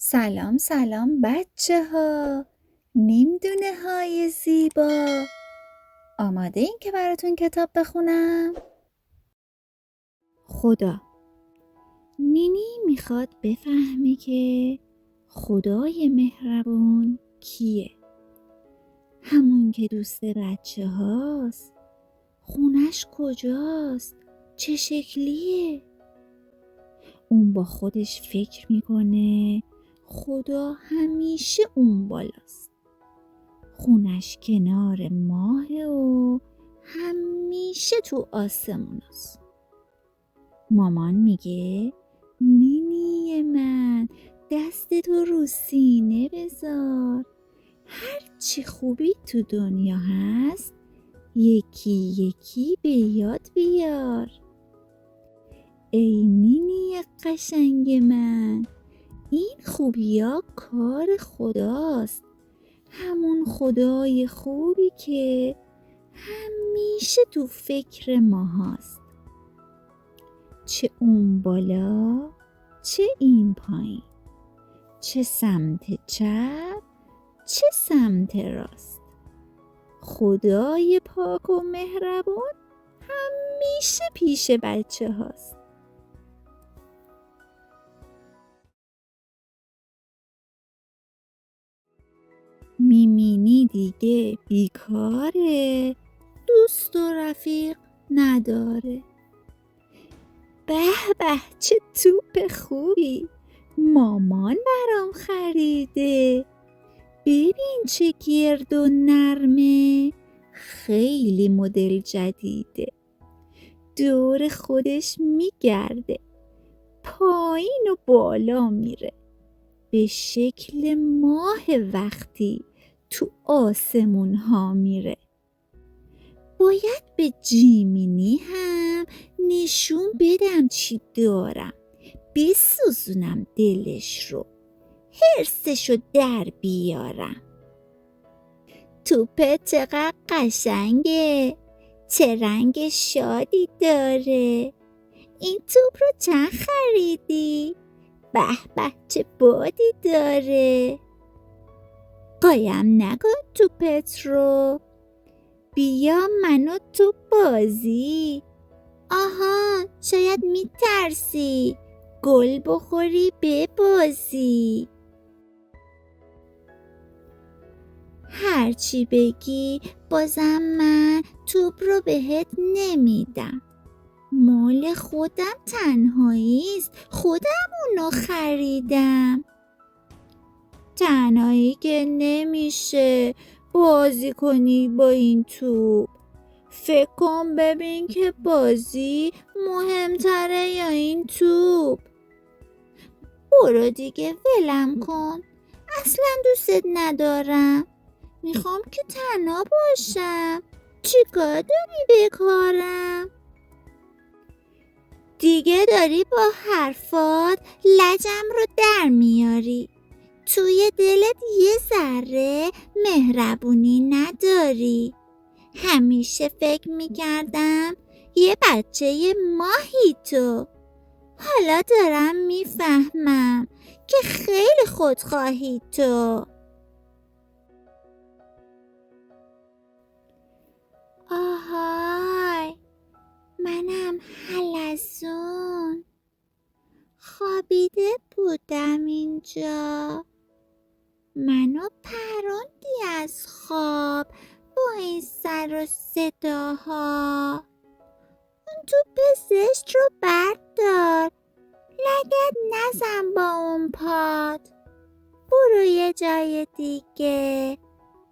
سلام سلام بچه ها، نیم های زیبا، آماده این که براتون کتاب بخونم؟ خدا. نینی میخواد بفهمه که خدای مهربون کیه. همون که دوست بچه هاست. خونش کجاست؟ چه شکلیه؟ اون با خودش فکر میکنه خدا همیشه اون بالاست. خونش کنار ماهه و همیشه تو آسمون است. مامان میگه نینی من دستتو رو سینه بذار. هرچی خوبی تو دنیا هست یکی یکی به یاد بیار. ای نینی قشنگ من، این خوبیا کار خداست. همون خدای خوبی که همیشه تو فکر ما هست. چه اون بالا چه این پایین، چه سمت چپ چه سمت راست. خدای پاک و مهربون همیشه پیش بچه هاست. میمینی دیگه بیکاره، دوست و رفیق نداره. به به چه توپ خوبی مامان برام خریده. ببین چه گرد و نرمه، خیلی مدل جدیده. دور خودش میگرده، پایین و بالا میره، به شکل ماه وقتی تو آسمون ها میره. باید به جیمینی هم نشون بدم چی دارم، بسوزونم دلش رو، حرسشو در بیارم. توپه چقدر قشنگه، چه رنگ شادی داره. این توپ رو چند خریدی؟ به به چه بادی داره. قایم نکن توپت رو، بیا منو تو بازی. آها شاید میترسی گل بخوری ببازی. هرچی بگی بازم من توپ رو بهت نمیدم. مال خودم تنهاییست، خودم اونو خریدم. تنهایی که نمیشه بازی کنی با این توپ. فکر کن ببین که بازی مهمتره یا این توپ. برو دیگه ولم کن، اصلا دوستت ندارم. میخوام که تنها باشم. چیکار داری به کارم؟ دیگه داری با حرفات لجم رو در میاری. توی دلت یه ذره مهربونی نداری. همیشه فکر میکردم یه بچه ماهی تو. حالا دارم میفهمم که خیلی خودخواهی تو. آهای منم حلزون خوابیده بودم اینجا. منو پروندی از خواب با این سر و صداها. اون توپ زشت رو بردار، لگد نزن با اون پات. برو یه جای دیگه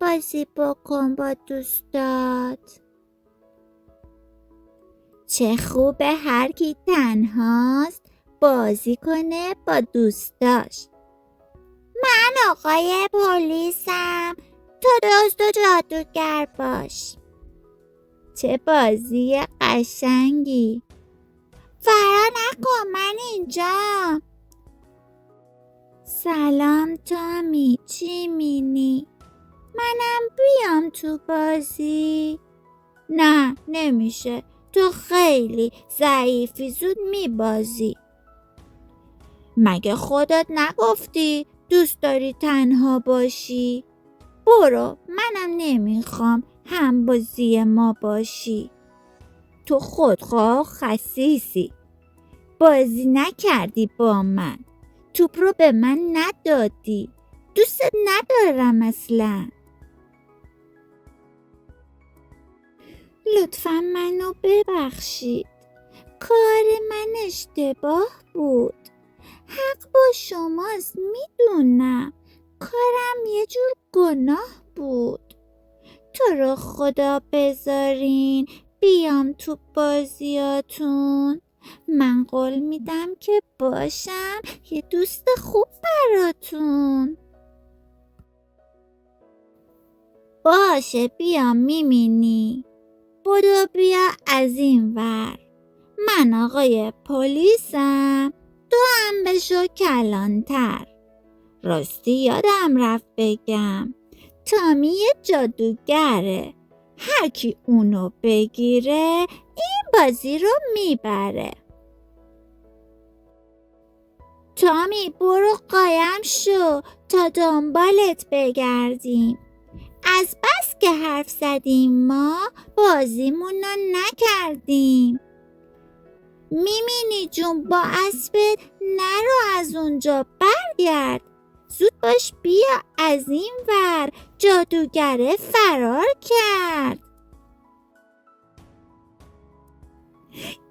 بازی بکن با دوستات. چه خوبه هر کی تنهاست بازی کنه با دوستاش. من آقای پلیسم، تو دزد و جادوگر باش. چه بازی قشنگی. فرار نکن من اینجام. سلام تامی، چی مینی؟ منم بیام تو بازی؟ نه نمیشه، تو خیلی ضعیفی، زود میبازی. مگه خودت نگفتی دوست داری تنها باشی؟ برو، منم نمیخوام هم بازی ما باشی. تو خودخواه خسیسی. بازی نکردی با من. توپ رو به من ندادی. دوستت ندارم اصلا. لطفاً منو ببخشید. کار من اشتباه بود. حق با شماست، میدونم. کارم یه جور گناه بود. تو رو خدا بذارین بیام تو بازیاتون. من قول میدم که باشم یه دوست خوب براتون. باشه بیام میمینی. بدو بیا از این ور. من آقای پلیسم. تو هم بشو کلانتر. راستی یادم رفت بگم تامی یه جادوگره. هر کی اونو بگیره این بازی رو میبره. تامی برو قایم شو تا دنبالت بگردیم. از بس که حرف زدیم ما بازیمون رو نکردیم. میمینی جون با اسبت نرو از اونجا، برگرد. زود باش بیا از این ور. جادوگره فرار کرد.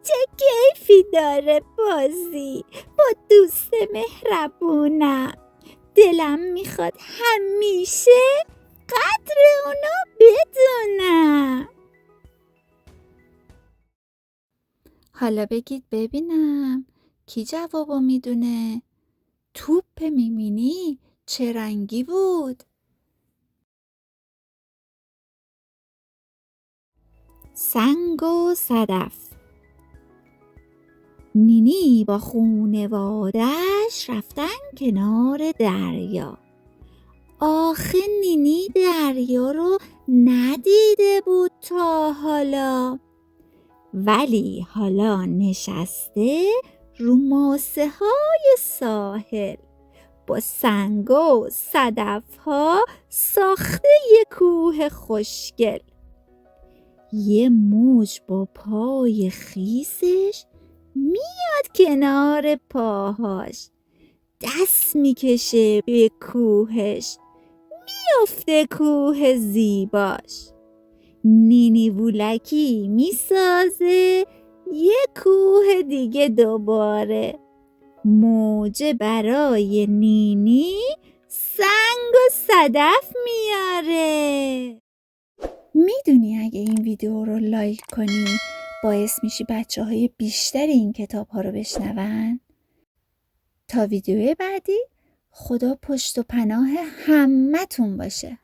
چه کیفی داره بازی با دوست مهربونم. دلم میخواد همیشه قدر اونو بدونم. حالا بگید ببینم کی جوابو میدونه؟ توپ میمینی چه رنگی بود؟ سنگ و صدف. نینی با خونوادش رفتن کنار دریا. آخه نینی دریا رو ندیده بود تا حالا. ولی حالا نشسته رو ماسه های ساحل. با سنگ و صدف ها ساخته یه کوه خوشگل. یه موج با پای خیسش میاد کنار پاهاش. دست میکشه به کوهش. میفته کوه زیباش. نینی وولکی میسازه یه کوه دیگه دوباره. موجه برای نینی سنگ و صدف میاره. میدونی اگه این ویدیو رو لایک کنی باعث میشی بچه‌های بیشتری این کتاب ها رو بشنون؟ تا ویدیو بعدی خدا پشت و پناه همتون باشه.